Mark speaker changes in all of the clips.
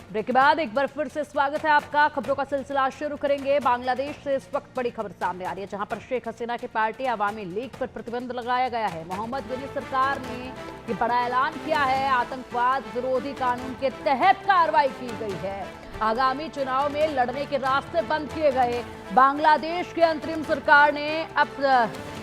Speaker 1: Break के बाद एक बार फिर से स्वागत है आपका। खबरों का सिलसिला शुरू करेंगे। बांग्लादेश से इस वक्त बड़ी खबर सामने आ रही है, जहां पर शेख हसीना की पार्टी अवामी लीग पर प्रतिबंध लगाया गया है। मोहम्मद यूनुस सरकार ने ये बड़ा ऐलान किया है। आतंकवाद विरोधी कानून के तहत कार्रवाई की गई है। आगामी चुनाव में लड़ने के रास्ते बंद किए गए। बांग्लादेश की अंतरिम सरकार ने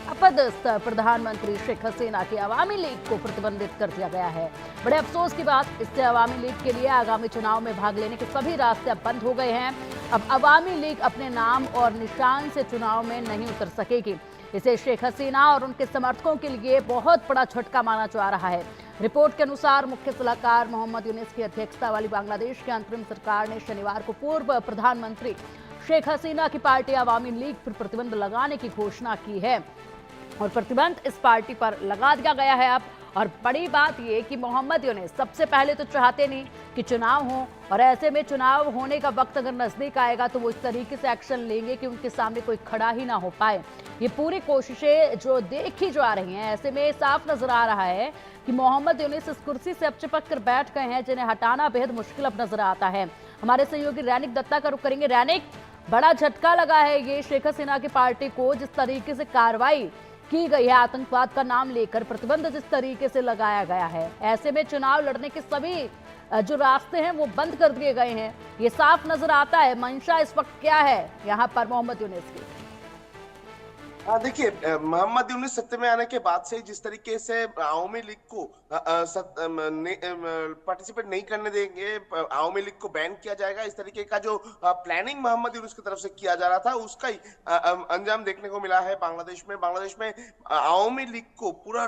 Speaker 1: अपदस्थ प्रधानमंत्री शेख हसीना की अवामी लीग को प्रतिबंधित कर दिया गया है। बड़े अफसोस की बात, इससे अवामी लीग के लिए आगामी चुनाव में भाग लेने के सभी रास्ते अब बंद हो गए हैं। अब अवामी लीग अपने नाम और निशान से चुनाव में नहीं उतर सकेगी। इसे शेख हसीना और उनके समर्थकों के लिए बहुत बड़ा झटका माना जा रहा है। रिपोर्ट के अनुसार मुख्य सलाहकार मोहम्मद यूनुस की अध्यक्षता वाली बांग्लादेश की अंतरिम सरकार ने शनिवार को पूर्व प्रधानमंत्री शेख हसीना की पार्टी अवामी लीग पर प्रतिबंध लगाने की घोषणा की है और प्रतिबंध इस पार्टी पर लगा दिया गया है अब। और बड़ी बात यह कि मोहम्मद यूनुस सबसे पहले तो चाहते नहीं कि चुनाव हो, और ऐसे में चुनाव होने का वक्त अगर नजदीक आएगा तो वो इस तरीके से एक्शन लेंगे कि उनके सामने कोई खड़ा ही ना हो पाए। ये पूरी कोशिशें जो देखी जा रही हैं, ऐसे में साफ नजर आ रहा है कि मोहम्मद यूनुस इस कुर्सी से अब चिपक कर बैठ गए हैं, जिन्हें हटाना बेहद मुश्किल अब नजर आता है। हमारे सहयोगी रैनिक दत्ता का रुख करेंगे। रैनिक, बड़ा झटका लगा है ये शेख हसीना की पार्टी को, जिस तरीके से कार्रवाई की गई है, आतंकवाद का नाम लेकर प्रतिबंध जिस तरीके से लगाया गया है। ऐसे में चुनाव लड़ने के सभी जो रास्ते हैं वो बंद कर दिए गए हैं। ये साफ नजर आता है। मंशा इस वक्त क्या है यहाँ पर मोहम्मद यूनुस की?
Speaker 2: देखिए, मोहम्मद यूनुस सत्ता में आने के बाद से जिस तरीके से अवामी लीग को पार्टिसिपेट नहीं करने देंगे, अवामी लीग को बैन किया जाएगा, इस तरीके का जो प्लानिंग मोहम्मद यूनुस की तरफ से किया जा रहा था, उसका ही अंजाम देखने को मिला है बांग्लादेश में। बांग्लादेश में अवामी लीग को पूरा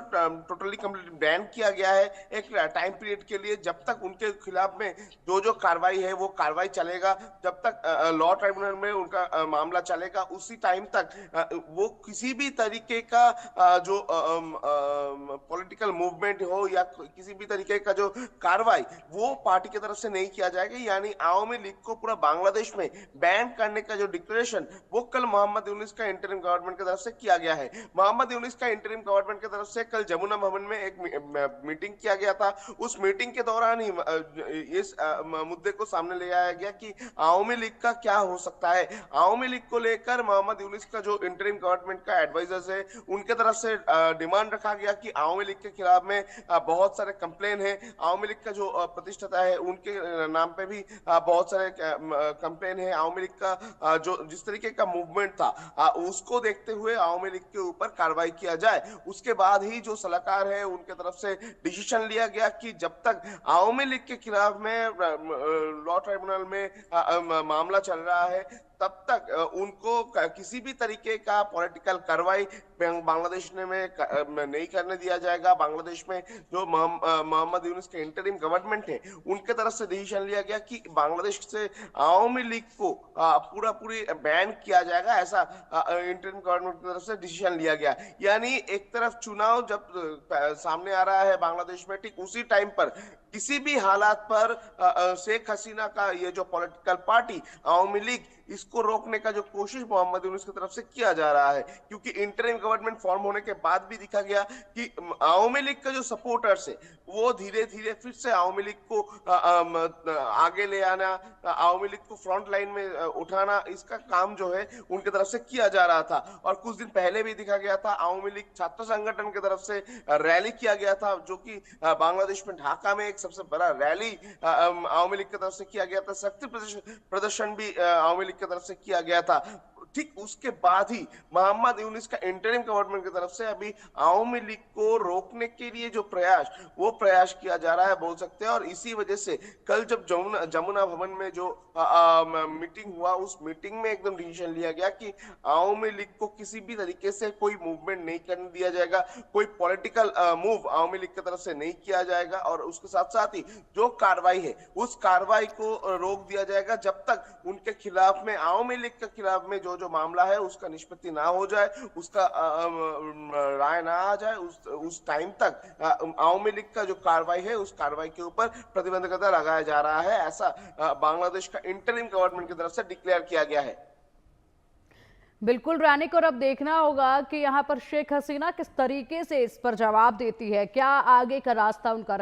Speaker 2: टोटली कंप्लीट बैन किया गया है एक टाइम पीरियड के लिए, जब तक उनके खिलाफ में जो जो कार्रवाई है वो कार्रवाई चलेगा, जब तक लॉ ट्राइब्यूनल में उनका मामला चलेगा, उसी टाइम तक वो किसी भी तरीके का जो पॉलिटिकल मूवमेंट हो या किसी भी तरीके का जो कार्रवाई वो पार्टी की तरफ से नहीं किया जाएगा। यानी अवामी लीग को पूरा बांग्लादेश में बैन करने का जो डिक्लेरेशन वो कल मोहम्मद यूनुस का इंटरिम गवर्नमेंट की तरफ से किया गया है। मोहम्मद यूनुस का इंटरिम गवर्नमेंट की तरफ से कल जमुना भवन में एक मीटिंग किया गया था। उस मीटिंग के दौरान ही इस मुद्दे को सामने ले आया गया कि अवामी लीग का क्या हो सकता है। अवामी लीग को लेकर मोहम्मद यूनुस का जो इंटरिम गवर्नमेंट का एडवाइजर्स है, उनके तरफ से डिमांड रखा गया कि अवामी लीग के खिलाफ में बहुत सारे कंप्लेन है। अवामी लीग का जो प्रतिष्ठता है उनके नाम पे भी बहुत सारे कंप्लेन है। अवामी लीग का जो जिस तरीके का मूवमेंट था उसको देखते हुए अवामी लीग के ऊपर कार्रवाई किया जाए। उसके बाद ही जो सलाहकार है उनके तरफ से डिसीजन लिया गया कि जब तक अवामी लीग के खिलाफ में लॉ ट्राइब्यूनल में मामला चल रहा है, तब तक उनको किसी भी तरीके का पॉलिटिकल कार्रवाई बांग्लादेश में नहीं करने दिया जाएगा। बांग्लादेश में जो मोहम्मद यूनुस के इंटरिम गवर्नमेंट है उनके तरफ से डिसीजन लिया गया कि बांग्लादेश से अवामी लीग को पूरी बैन किया जाएगा, ऐसा इंटरिम गवर्नमेंट की तरफ से डिसीजन लिया गया। यानी एक तरफ चुनाव जब सामने आ रहा है बांग्लादेश में, ठीक उसी टाइम पर किसी भी हालात पर शेख हसीना का ये जो पॉलिटिकल पार्टी अवामी लीग, इसको रोकने का जो कोशिश मोहम्मद यूनुस की तरफ से किया जा रहा है। क्योंकि इंटरिम गवर्नमेंट फॉर्म होने के बाद भी देखा गया कि अवामी लीग का जो सपोर्टर्स है वो धीरे धीरे फिर से अवामी लीग को आगे ले आना, अवामी लीग को फ्रंट लाइन में उठाना, इसका काम जो है उनकी तरफ से किया जा रहा था। और कुछ दिन पहले भी देखा गया था अवामी लीग छात्र संगठन की तरफ से रैली किया गया था, जो कि बांग्लादेश में ढाका में एक सबसे बड़ा रैली अवामी लीग की तरफ से किया गया था। शक्ति प्रदर्शन भी अवामी लीग की तरफ से किया गया था। ठीक उसके बाद ही मोहम्मद यूनुस का इंटरिम गवर्नमेंट की तरफ से अभी अवामी लीग को रोकने के लिए जो प्रयास किया जा रहा है बोल सकते हैं। और इसी वजह से कल जब जमुना भवन में जो मीटिंग हुआ, उस मीटिंग में एकदम डिसीजन लिया गया कि अवामी लीग को किसी भी तरीके से कोई मूवमेंट नहीं करने दिया जाएगा, कोई पॉलिटिकल मूव अवामी लीग की तरफ से नहीं किया जाएगा, और उसके साथ साथ ही जो कार्रवाई है उस कार्रवाई को रोक दिया जाएगा जब तक उनके खिलाफ में, अवामी लीग के खिलाफ में जो जो मामला है उसका निष्पत्ति ना हो जाए, उसका राय ना आ जाए, उस टाइम तक अवामी लीग का जो कार्रवाई है उस कार्रवाई के ऊपर प्रतिबंधकता लगाया जा रहा है। ऐसा बांग्लादेश का इंटरिम गवर्नमेंट की तरफ से डिक्लेयर किया गया है।
Speaker 1: बिल्कुल रैनिक, और अब देखना होगा कि यहाँ पर शेख हसीना किस तरीके से इस पर जवाब देती है। क्या आगे का रास्ता उनका